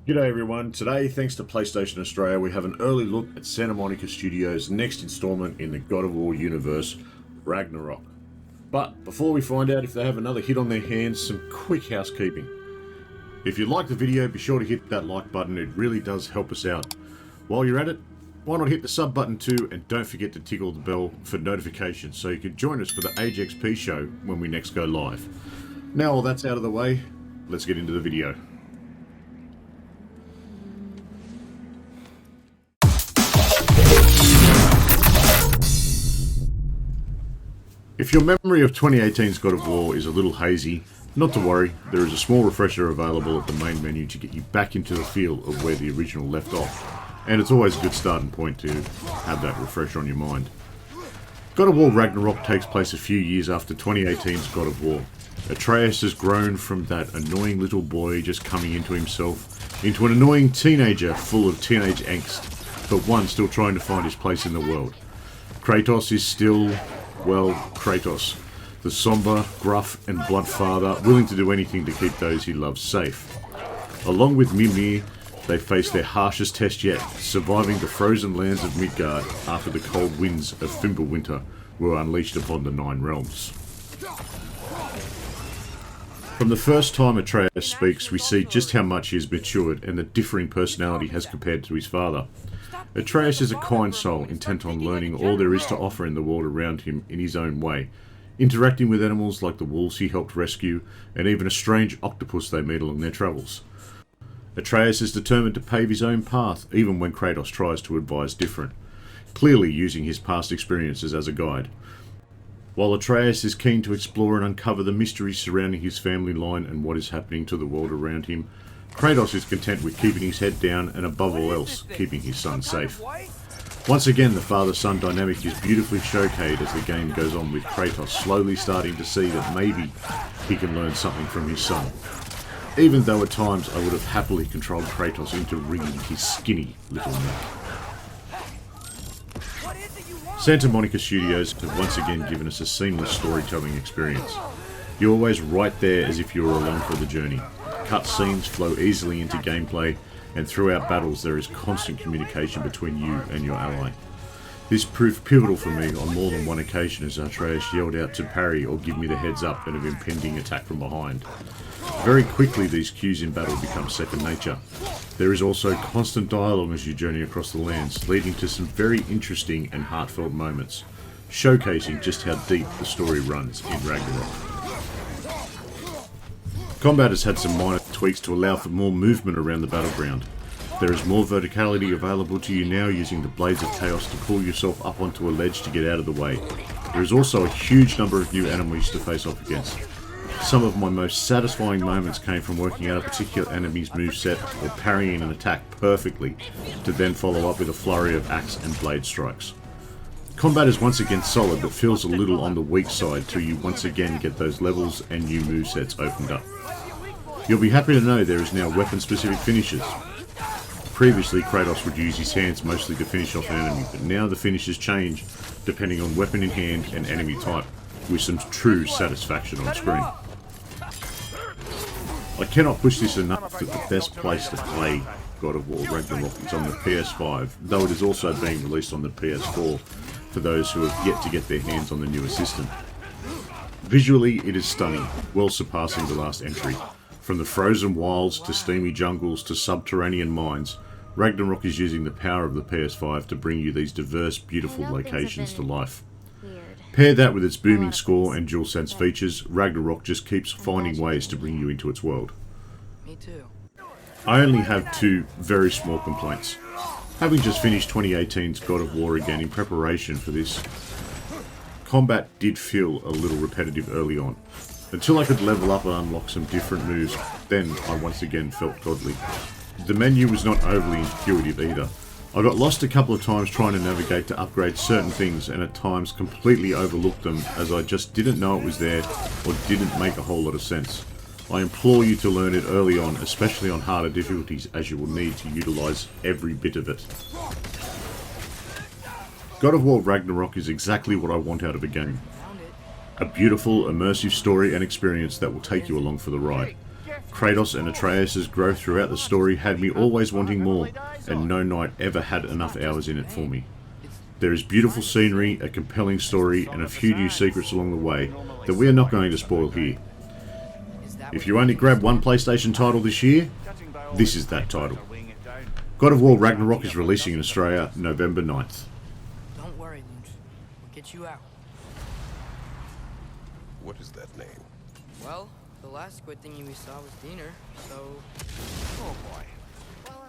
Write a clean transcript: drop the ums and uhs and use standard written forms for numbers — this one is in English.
G'day everyone, today thanks to PlayStation Australia we have an early look at Santa Monica Studios' next installment in the God of War universe, Ragnarok. But before we find out if they have another hit on their hands, some quick housekeeping. If you like the video, be sure to hit that like button, it really does help us out. While you're at it, why not hit the sub button too, and don't forget to tickle the bell for notifications so you can join us for the Age XP show when we next go live. Now all that's out of the way, let's get into the video. If your memory of 2018's God of War is a little hazy, not to worry, there is a small refresher available at the main menu to get you back into the feel of where the original left off, and it's always a good starting point to have that refresher on your mind. God of War Ragnarok takes place a few years after 2018's God of War. Atreus has grown from that annoying little boy just coming into himself into an annoying teenager full of teenage angst, but one still trying to find his place in the world. Kratos is still, well, Kratos, the somber, gruff and blunt father, willing to do anything to keep those he loves safe. Along with Mimir, they face their harshest test yet, surviving the frozen lands of Midgard after the cold winds of Fimbulwinter were unleashed upon the Nine Realms. From the first time Atreus speaks, we see just how much he has matured and the differing personality has compared to his father. Atreus is a kind soul, intent on learning all there is to offer in the world around him in his own way, interacting with animals like the wolves he helped rescue, and even a strange octopus they meet along their travels. Atreus is determined to pave his own path, even when Kratos tries to advise different, clearly using his past experiences as a guide. While Atreus is keen to explore and uncover the mysteries surrounding his family line and what is happening to the world around him, Kratos is content with keeping his head down and above all else, keeping his son safe. Once again, the father-son dynamic is beautifully showcased as the game goes on, with Kratos slowly starting to see that maybe he can learn something from his son. Even though at times I would have happily controlled Kratos into wringing his skinny little neck. Santa Monica Studios have once again given us a seamless storytelling experience. You're always right there as if you were along for the journey. Cutscenes flow easily into gameplay, and throughout battles there is constant communication between you and your ally. This proved pivotal for me on more than one occasion as Atreus yelled out to parry or give me the heads up at an impending attack from behind. Very quickly these cues in battle become second nature. There is also constant dialogue as you journey across the lands, leading to some very interesting and heartfelt moments, showcasing just how deep the story runs in Ragnarok. Combat has had some minor tweaks to allow for more movement around the battleground. There is more verticality available to you now, using the Blades of Chaos to pull yourself up onto a ledge to get out of the way. There is also a huge number of new enemies to face off against. Some of my most satisfying moments came from working out a particular enemy's moveset or parrying an attack perfectly, to then follow up with a flurry of axe and blade strikes. Combat is once again solid, but feels a little on the weak side till you once again get those levels and new movesets opened up. You'll be happy to know there is now weapon-specific finishes. Previously, Kratos would use his hands mostly to finish off an enemy, but now the finishes change depending on weapon in hand and enemy type, with some true satisfaction on screen. I cannot push this enough that the best place to play God of War Ragnarok is on the PS5, though it is also being released on the PS4 for those who have yet to get their hands on the newer system. Visually, it is stunning, well surpassing the last entry. From the frozen wilds to steamy jungles to subterranean mines, Ragnarok is using the power of the PS5 to bring you these diverse, beautiful locations to life. Pair that with its booming score and DualSense features, Ragnarok just keeps finding ways to bring you into its world. Me too. I only have two very small complaints. Having just finished 2018's God of War again in preparation for this, combat did feel a little repetitive early on. Until I could level up and unlock some different moves, then I once again felt godly. The menu was not overly intuitive either. I got lost a couple of times trying to navigate to upgrade certain things, and at times completely overlooked them as I just didn't know it was there or didn't make a whole lot of sense. I implore you to learn it early on, especially on harder difficulties, as you will need to utilise every bit of it. God of War Ragnarok is exactly what I want out of a game. A beautiful, immersive story and experience that will take you along for the ride. Kratos and Atreus' growth throughout the story had me always wanting more, and no night ever had enough hours in it for me. There is beautiful scenery, a compelling story, and a few new secrets along the way that we are not going to spoil here. If you only grab one PlayStation title this year, this is that title. God of War Ragnarok is releasing in Australia November 9th. Don't worry, Luke. We'll get you out. What is that name? Well, the last squid thingy we saw was Diener, so... Oh boy. Well,